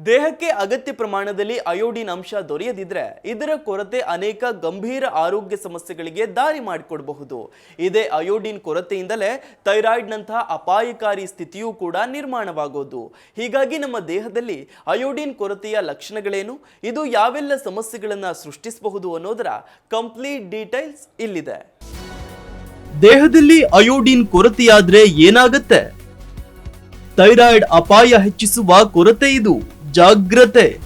ದೇಹಕ್ಕೆ ಅಗತ್ಯ ಪ್ರಮಾಣದಲ್ಲಿ ಅಯೋಡಿನ್ ಅಂಶ ದೊರೆಯದಿದ್ರೆ ಇದರ ಕೊರತೆ ಅನೇಕ ಗಂಭೀರ ಆರೋಗ್ಯ ಸಮಸ್ಯೆಗಳಿಗೆ ದಾರಿ ಮಾಡಿಕೊಡಬಹುದು. ಇದೇ ಅಯೋಡಿನ್ ಕೊರತೆಯಿಂದಲೇ ಥೈರಾಯ್ಡ್ನಂತಹ ಅಪಾಯಕಾರಿ ಸ್ಥಿತಿಯೂ ಕೂಡ ನಿರ್ಮಾಣವಾಗೋದು. ಹೀಗಾಗಿ ನಮ್ಮ ದೇಹದಲ್ಲಿ ಅಯೋಡಿನ್ ಕೊರತೆಯ ಲಕ್ಷಣಗಳೇನು, ಇದು ಯಾವೆಲ್ಲ ಸಮಸ್ಯೆಗಳನ್ನು ಸೃಷ್ಟಿಸಬಹುದು ಅನ್ನೋದರ ಕಂಪ್ಲೀಟ್ ಡೀಟೇಲ್ಸ್ ಇಲ್ಲಿದೆ. ದೇಹದಲ್ಲಿ ಅಯೋಡಿನ್ ಕೊರತೆಯಾದ್ರೆ ಏನಾಗುತ್ತೆ? ಥೈರಾಯ್ಡ್ ಅಪಾಯ ಹೆಚ್ಚಿಸುವ ಕೊರತೆ ಇದು. ಜಾಗ್ರತೆ.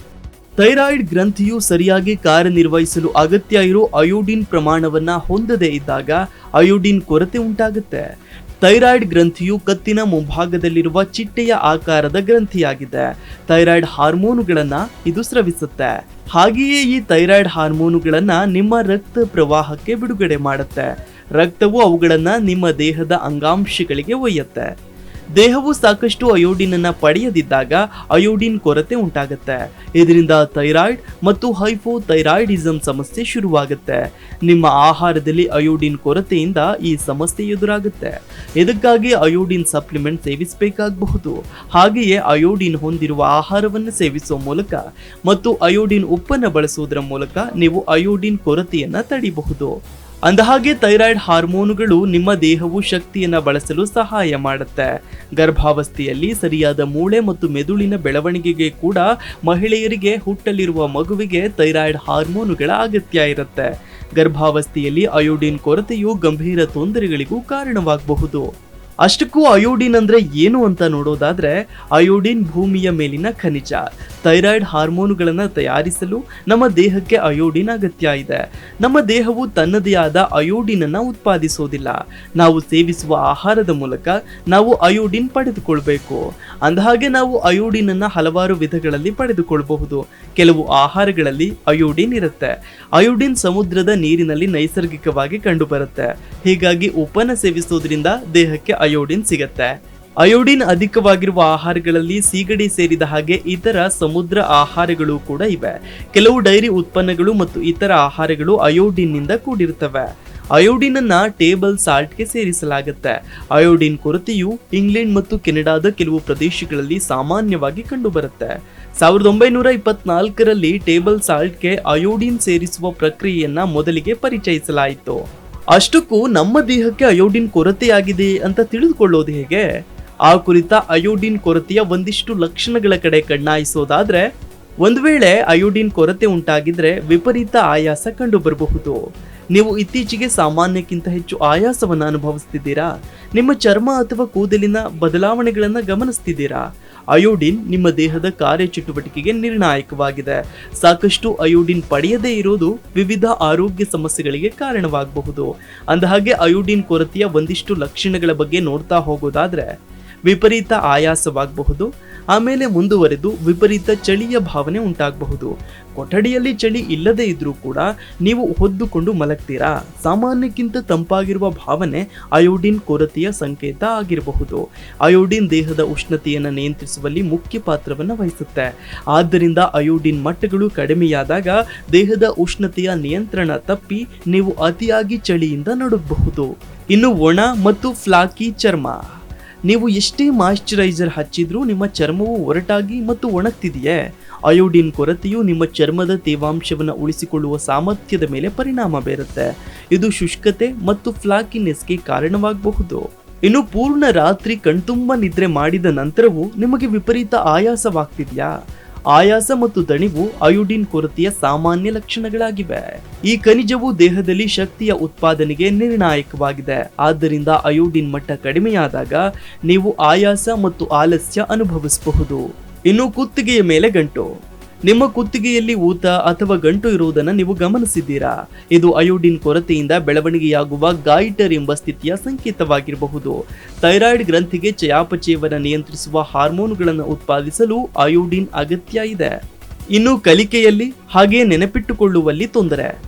ಥೈರಾಯ್ಡ್ ಗ್ರಂಥಿಯು ಸರಿಯಾಗಿ ಕಾರ್ಯನಿರ್ವಹಿಸಲು ಅಗತ್ಯ ಇರೋ ಅಯೋಡಿನ್ ಪ್ರಮಾಣವನ್ನ ಹೊಂದದೇ ಇದ್ದಾಗ ಅಯೋಡಿನ್ ಕೊರತೆ ಉಂಟಾಗುತ್ತೆ. ಥೈರಾಯ್ಡ್ ಗ್ರಂಥಿಯು ಕತ್ತಿನ ಮುಂಭಾಗದಲ್ಲಿರುವ ಚಿಟ್ಟೆಯ ಆಕಾರದ ಗ್ರಂಥಿಯಾಗಿದೆ. ಥೈರಾಯ್ಡ್ ಹಾರ್ಮೋನುಗಳನ್ನ ಇದು ಸ್ರವಿಸುತ್ತೆ. ಹಾಗೆಯೇ ಈ ಥೈರಾಯ್ಡ್ ಹಾರ್ಮೋನುಗಳನ್ನ ನಿಮ್ಮ ರಕ್ತ ಪ್ರವಾಹಕ್ಕೆ ಬಿಡುಗಡೆ ಮಾಡುತ್ತೆ. ರಕ್ತವು ಅವುಗಳನ್ನ ನಿಮ್ಮ ದೇಹದ ಅಂಗಾಂಶಗಳಿಗೆ ಒಯ್ಯುತ್ತೆ. ದೇಹವು ಸಾಕಷ್ಟು ಅಯೋಡಿನ್ ಅನ್ನ ಪಡೆಯದಿದ್ದಾಗ ಅಯೋಡಿನ್ ಕೊರತೆ ಉಂಟಾಗುತ್ತೆ. ಇದರಿಂದ ಥೈರಾಯ್ಡ್ ಮತ್ತು ಹೈಪೋಥೈರಾಯ್ಡಿಸಮ್ ಸಮಸ್ಯೆ ಶುರುವಾಗುತ್ತೆ. ನಿಮ್ಮ ಆಹಾರದಲ್ಲಿ ಅಯೋಡಿನ್ ಕೊರತೆಯಿಂದ ಈ ಸಮಸ್ಯೆ ಎದುರಾಗುತ್ತೆ. ಇದಕ್ಕಾಗಿ ಅಯೋಡಿನ್ ಸಪ್ಲಿಮೆಂಟ್ ಸೇವಿಸಬೇಕಾಗಬಹುದು. ಹಾಗೆಯೇ ಅಯೋಡಿನ್ ಹೊಂದಿರುವ ಆಹಾರವನ್ನು ಸೇವಿಸುವ ಮೂಲಕ ಮತ್ತು ಅಯೋಡಿನ್ ಉಪ್ಪನ್ನು ಬಳಸುವುದರ ಮೂಲಕ ನೀವು ಅಯೋಡಿನ್ ಕೊರತೆಯನ್ನ ತಡೆಯಬಹುದು. ಅಂದಹಾಗೆ ಥೈರಾಯ್ಡ್ ಹಾರ್ಮೋನುಗಳು ನಿಮ್ಮ ದೇಹವು ಶಕ್ತಿಯನ್ನ ಬಳಸಲು ಸಹಾಯ ಮಾಡುತ್ತೆ. ಗರ್ಭಾವಸ್ಥೆಯಲ್ಲಿ ಸರಿಯಾದ ಮೂಳೆ ಮತ್ತು ಮೆದುಳಿನ ಬೆಳವಣಿಗೆಗೆ ಕೂಡ ಮಹಿಳೆಯರಿಗೆ ಹುಟ್ಟಲಿರುವ ಮಗುವಿಗೆ ಥೈರಾಯ್ಡ್ ಹಾರ್ಮೋನುಗಳ ಅಗತ್ಯ ಇರುತ್ತೆ. ಗರ್ಭಾವಸ್ಥೆಯಲ್ಲಿ ಅಯೋಡಿನ್ ಕೊರತೆಯು ಗಂಭೀರ ತೊಂದರೆಗಳಿಗೂ ಕಾರಣವಾಗಬಹುದು. ಅಷ್ಟಕ್ಕೂ ಅಯೋಡಿನ್ ಅಂದ್ರೆ ಏನು ಅಂತ ನೋಡೋದಾದ್ರೆ, ಅಯೋಡಿನ್ ಭೂಮಿಯ ಮೇಲಿನ ಖನಿಜ. ಥೈರಾಯ್ಡ್ ಹಾರ್ಮೋನುಗಳನ್ನು ತಯಾರಿಸಲು ನಮ್ಮ ದೇಹಕ್ಕೆ ಅಯೋಡಿನ್ ಅಗತ್ಯ ಇದೆ. ನಮ್ಮ ದೇಹವು ತನ್ನದೇ ಆದ ಅಯೋಡಿನ್ ಅನ್ನ ಉತ್ಪಾದಿಸೋದಿಲ್ಲ. ನಾವು ಸೇವಿಸುವ ಆಹಾರದ ಮೂಲಕ ನಾವು ಅಯೋಡಿನ್ ಪಡೆದುಕೊಳ್ಬೇಕು. ಅಂದಹಾಗೆ ನಾವು ಅಯೋಡಿನ್ ಅನ್ನ ಹಲವಾರು ವಿಧಗಳಲ್ಲಿ ಪಡೆದುಕೊಳ್ಳಬಹುದು. ಕೆಲವು ಆಹಾರಗಳಲ್ಲಿ ಅಯೋಡಿನ್ ಇರುತ್ತೆ. ಅಯೋಡಿನ್ ಸಮುದ್ರದ ನೀರಿನಲ್ಲಿ ನೈಸರ್ಗಿಕವಾಗಿ ಕಂಡುಬರುತ್ತೆ. ಹೀಗಾಗಿ ಉಪ್ಪನ್ನು ಸೇವಿಸೋದ್ರಿಂದ ದೇಹಕ್ಕೆ ಅಯೋಡಿನ್ ಸಿಗತ್ತೆ. ಅಯೋಡಿನ್ ಅಧಿಕವಾಗಿರುವ ಆಹಾರಗಳಲ್ಲಿ ಸೀಗಡಿ ಸೇರಿದ ಹಾಗೆ ಇತರ ಸಮುದ್ರ ಆಹಾರಗಳು ಕೂಡ ಇವೆ. ಕೆಲವು ಡೈರಿ ಉತ್ಪನ್ನಗಳು ಮತ್ತು ಇತರ ಆಹಾರಗಳು ಅಯೋಡಿನ್ ನಿಂದ ಕೂಡಿರುತ್ತವೆ. ಅಯೋಡಿನ್ ಅನ್ನ ಟೇಬಲ್ ಸಾಲ್ಟ್ಗೆ ಸೇರಿಸಲಾಗುತ್ತೆ. ಅಯೋಡಿನ್ ಕೊರತೆಯು ಇಂಗ್ಲೆಂಡ್ ಮತ್ತು ಕೆನಡಾದ ಕೆಲವು ಪ್ರದೇಶಗಳಲ್ಲಿ ಸಾಮಾನ್ಯವಾಗಿ ಕಂಡುಬರುತ್ತೆ. 1924ರಲ್ಲಿ ಟೇಬಲ್ ಸಾಲ್ಟ್ಗೆ ಅಯೋಡಿನ್ ಸೇರಿಸುವ ಪ್ರಕ್ರಿಯೆಯನ್ನ ಮೊದಲಿಗೆ ಪರಿಚಯಿಸಲಾಯಿತು. ಅಷ್ಟಕ್ಕೂ ನಮ್ಮ ದೇಹಕ್ಕೆ ಅಯೋಡಿನ್ ಕೊರತೆಯಾಗಿದೆ ಅಂತ ತಿಳಿದುಕೊಳ್ಳೋದು ಹೇಗೆ? ಆ ಕುರಿತ ಅಯೋಡಿನ್ ಕೊರತೆಯ ಒಂದಿಷ್ಟು ಲಕ್ಷಣಗಳ ಕಡೆ ಕಣ್ಣಾಯಿಸೋದಾದ್ರೆ, ಒಂದು ವೇಳೆ ಅಯೋಡಿನ್ ಕೊರತೆ ಉಂಟಾಗಿದ್ರೆ ವಿಪರೀತ ಆಯಾಸ ಕಂಡು ಬರಬಹುದು. ನೀವು ಇತ್ತೀಚೆಗೆ ಸಾಮಾನ್ಯಕ್ಕಿಂತ ಹೆಚ್ಚು ಆಯಾಸವನ್ನು ಅನುಭವಿಸ್ತಿದ್ದೀರಾ? ನಿಮ್ಮ ಚರ್ಮ ಅಥವಾ ಕೂದಲಿನ ಬದಲಾವಣೆಗಳನ್ನು ಗಮನಿಸ್ತಿದ್ದೀರಾ? ಅಯೋಡಿನ್ ನಿಮ್ಮ ದೇಹದ ಕಾರ್ಯಚಟುವಟಿಕೆಗೆ ನಿರ್ಣಾಯಕವಾಗಿದೆ. ಸಾಕಷ್ಟು ಅಯೋಡಿನ್ ಪಡೆಯದೇ ಇರೋದು ವಿವಿಧ ಆರೋಗ್ಯ ಸಮಸ್ಯೆಗಳಿಗೆ ಕಾರಣವಾಗಬಹುದು. ಅಂದಹಾಗೆ ಅಯೋಡಿನ್ ಕೊರತೆಯ ಒಂದಿಷ್ಟು ಲಕ್ಷಣಗಳ ಬಗ್ಗೆ ನೋಡ್ತಾ ಹೋಗೋದಾದ್ರೆ, ವಿಪರೀತ ಆಯಾಸವಾಗಬಹುದು. ಆಮೇಲೆ ಮುಂದುವರೆದು ವಿಪರೀತ ಚಳಿಯ ಭಾವನೆ ಉಂಟಾಗಬಹುದು. ಕೊಠಡಿಯಲ್ಲಿ ಚಳಿ ಇಲ್ಲದೆ ಇದ್ರೂ ಕೂಡ ನೀವು ಹೊದ್ದುಕೊಂಡು ಮಲಗ್ತೀರಾ. ಸಾಮಾನ್ಯಕ್ಕಿಂತ ತಂಪಾಗಿರುವ ಭಾವನೆ ಅಯೋಡಿನ್ ಕೊರತೆಯ ಸಂಕೇತ ಆಗಿರಬಹುದು. ಅಯೋಡಿನ್ ದೇಹದ ಉಷ್ಣತೆಯನ್ನು ನಿಯಂತ್ರಿಸುವಲ್ಲಿ ಮುಖ್ಯ ಪಾತ್ರವನ್ನು ವಹಿಸುತ್ತೆ. ಆದ್ದರಿಂದ ಅಯೋಡಿನ್ ಮಟ್ಟಗಳು ಕಡಿಮೆಯಾದಾಗ ದೇಹದ ಉಷ್ಣತೆಯ ನಿಯಂತ್ರಣ ತಪ್ಪಿ ನೀವು ಅತಿಯಾಗಿ ಚಳಿಯಿಂದ ನಡುಗಬಹುದು. ಇನ್ನು ಒಣ ಮತ್ತು ಫ್ಲಾಕಿ ಚರ್ಮ. ನೀವು ಎಷ್ಟೇ ಮಾಯಿಶ್ಚರೈಸರ್ ಹಚ್ಚಿದ್ರೂ ನಿಮ್ಮ ಚರ್ಮವು ಒರಟಾಗಿ ಮತ್ತು ಒಣಗ್ತಿದೆಯೇ? ಅಯೋಡಿನ್ ಕೊರತೆಯು ನಿಮ್ಮ ಚರ್ಮದ ತೇವಾಂಶವನ್ನು ಉಳಿಸಿಕೊಳ್ಳುವ ಸಾಮರ್ಥ್ಯದ ಮೇಲೆ ಪರಿಣಾಮ ಬೀರುತ್ತೆ. ಇದು ಶುಷ್ಕತೆ ಮತ್ತು ಫ್ಲಾಕಿನೆಸ್ಗೆ ಕಾರಣವಾಗಬಹುದು. ಇನ್ನು ಪೂರ್ಣ ರಾತ್ರಿ ಕಣ್ತುಂಬ ನಿದ್ರೆ ಮಾಡಿದ ನಂತರವೂ ನಿಮಗೆ ವಿಪರೀತ ಆಯಾಸವಾಗ್ತಿದೆಯಾ? ಆಯಾಸ ಮತ್ತು ದಣಿವು ಅಯೋಡಿನ್ ಕೊರತೆಯ ಸಾಮಾನ್ಯ ಲಕ್ಷಣಗಳಾಗಿವೆ. ಈ ಖನಿಜವು ದೇಹದಲ್ಲಿ ಶಕ್ತಿಯ ಉತ್ಪಾದನೆಗೆ ನಿರ್ಣಾಯಕವಾಗಿದೆ. ಆದ್ದರಿಂದ ಅಯೋಡಿನ್ ಮಟ್ಟ ಕಡಿಮೆಯಾದಾಗ ನೀವು ಆಯಾಸ ಮತ್ತು ಆಲಸ್ಯ ಅನುಭವಿಸಬಹುದು. ಇನ್ನು ಕುತ್ತಿಗೆಯ ಮೇಲೆ ಗಂಟು. ನಿಮ್ಮ ಕುತ್ತಿಗೆಯಲ್ಲಿ ಊತ ಅಥವಾ ಗಂಟು ಇರುವುದನ್ನು ನೀವು ಗಮನಿಸಿದ್ದೀರಾ? ಇದು ಅಯೋಡಿನ್ ಕೊರತೆಯಿಂದ ಬೆಳವಣಿಗೆಯಾಗುವ ಗಾಯಿಟರ್ ಎಂಬ ಸ್ಥಿತಿಯ ಸಂಕೇತವಾಗಿರಬಹುದು. ಥೈರಾಯ್ಡ್ ಗ್ರಂಥಿಗೆ ಚಯಾಪಚಯವನ್ನು ನಿಯಂತ್ರಿಸುವ ಹಾರ್ಮೋನುಗಳನ್ನು ಉತ್ಪಾದಿಸಲು ಅಯೋಡಿನ್ ಅಗತ್ಯ ಇದೆ. ಇನ್ನು ಕಲಿಕೆಯಲ್ಲಿ ಹಾಗೆ ನೆನಪಿಟ್ಟುಕೊಳ್ಳುವಲ್ಲಿ ತೊಂದರೆ.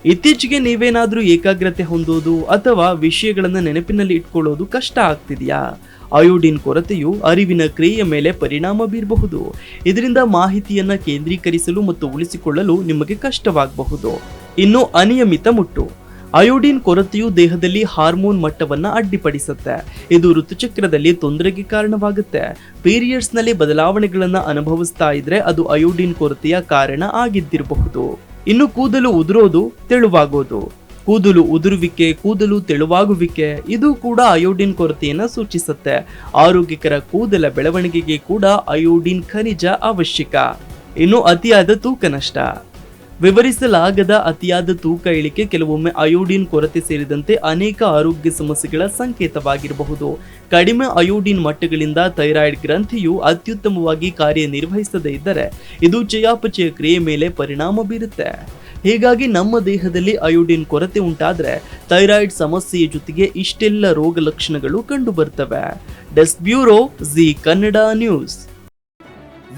ಇತ್ತೀಚೆಗೆ ನೀವೇನಾದ್ರೂ ಏಕಾಗ್ರತೆ ಹೊಂದೋದು ಅಥವಾ ವಿಷಯಗಳನ್ನು ನೆನಪಿನಲ್ಲಿ ಇಟ್ಕೊಳ್ಳೋದು ಕಷ್ಟ ಆಗ್ತಿದೆಯಾ? ಅಯೋಡಿನ್ ಕೊರತೆಯು ಅರಿವಿನ ಕ್ರಿಯೆಯ ಮೇಲೆ ಪರಿಣಾಮ ಬೀರಬಹುದು. ಇದರಿಂದ ಮಾಹಿತಿಯನ್ನ ಕೇಂದ್ರೀಕರಿಸಲು ಮತ್ತು ಉಳಿಸಿಕೊಳ್ಳಲು ನಿಮಗೆ ಕಷ್ಟವಾಗಬಹುದು. ಇನ್ನು ಅನಿಯಮಿತ ಮುಟ್ಟು. ಅಯೋಡಿನ್ ಕೊರತೆಯು ದೇಹದಲ್ಲಿ ಹಾರ್ಮೋನ್ ಮಟ್ಟವನ್ನ ಅಡ್ಡಿಪಡಿಸುತ್ತೆ. ಇದು ಋತುಚಕ್ರದಲ್ಲಿ ತೊಂದರೆಗೆ ಕಾರಣವಾಗುತ್ತೆ. ಪೀರಿಯಡ್ಸ್ ನಲ್ಲಿ ಬದಲಾವಣೆಗಳನ್ನ ಅನುಭವಿಸ್ತಾ ಇದ್ರೆ ಅದು ಅಯೋಡಿನ್ ಕೊರತೆಯ ಕಾರಣ ಆಗಿದ್ದಿರಬಹುದು. ಇನ್ನು ಕೂದಲು ಉದುರೋದು, ತೆಳುವಾಗೋದು. ಕೂದಲು ಉದುರುವಿಕೆ, ಕೂದಲು ತೆಳುವಾಗುವಿಕೆ ಇದು ಕೂಡ ಅಯೋಡಿನ್ ಕೊರತೆಯನ್ನ ಸೂಚಿಸುತ್ತೆ. ಆರೋಗ್ಯಕರ ಕೂದಲ ಬೆಳವಣಿಗೆಗೆ ಕೂಡ ಅಯೋಡಿನ್ ಖನಿಜ ಅವಶ್ಯಕ. ಇನ್ನು ಅತಿಯಾದ ತೂಕ ನಷ್ಟ. ವಿವರಿಸಲಾಗದ ಅತಿಯಾದ ತೂಕ ಇಳಿಕೆ ಕೆಲವೊಮ್ಮೆ ಅಯೋಡಿನ್ ಕೊರತೆ ಸೇರಿದಂತೆ ಅನೇಕ ಆರೋಗ್ಯ ಸಮಸ್ಯೆಗಳ ಸಂಕೇತವಾಗಿರಬಹುದು. ಕಡಿಮೆ ಅಯೋಡಿನ್ ಮಟ್ಟಗಳಿಂದ ಥೈರಾಯ್ಡ್ ಗ್ರಂಥಿಯು ಅತ್ಯುತ್ತಮವಾಗಿ ಕಾರ್ಯನಿರ್ವಹಿಸದೇ ಇದ್ದರೆ ಇದು ಚಯಾಪಚಯ ಕ್ರಿಯೆ ಮೇಲೆ ಪರಿಣಾಮ ಬೀರುತ್ತೆ. ಹೀಗಾಗಿ ನಮ್ಮ ದೇಹದಲ್ಲಿ ಅಯೋಡಿನ್ ಕೊರತೆ ಉಂಟಾದ್ರೆ ಥೈರಾಯ್ಡ್ ಸಮಸ್ಯೆಯ ಜೊತೆಗೆ ಇಷ್ಟೆಲ್ಲ ರೋಗ ಲಕ್ಷಣಗಳು ಕಂಡು ಬರ್ತವೆ. Desk bureau, Zee Kannada News.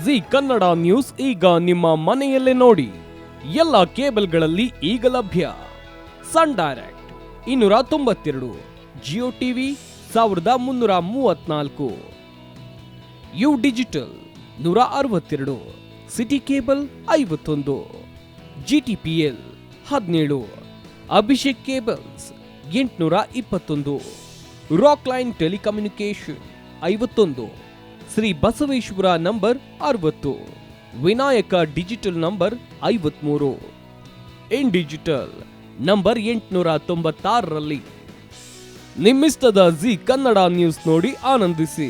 Zee Kannada News ಈಗ ನಿಮ್ಮ ಮನೆಯಲ್ಲೇ ನೋಡಿ. ಎಲ್ಲ ಕೇಬಲ್ಗಳಲ್ಲಿ ಈಗ ಲಭ್ಯ. Sun Direct 292, Jio TV 1334, U Digital 162, City Cable 51, GTPL 17, Abhishek Cables 821, Rock Line Telecommunication 51, Shri Basaveshwara number 60, Vinayaka Digital number 53, In Digital number 896ರಲ್ಲಿ. ನಿಮ್ಮಿಸ್ತದ ಜಿ ಕನ್ನಡ ನ್ಯೂಸ್ ನೋಡಿ ಆನಂದಿಸಿ.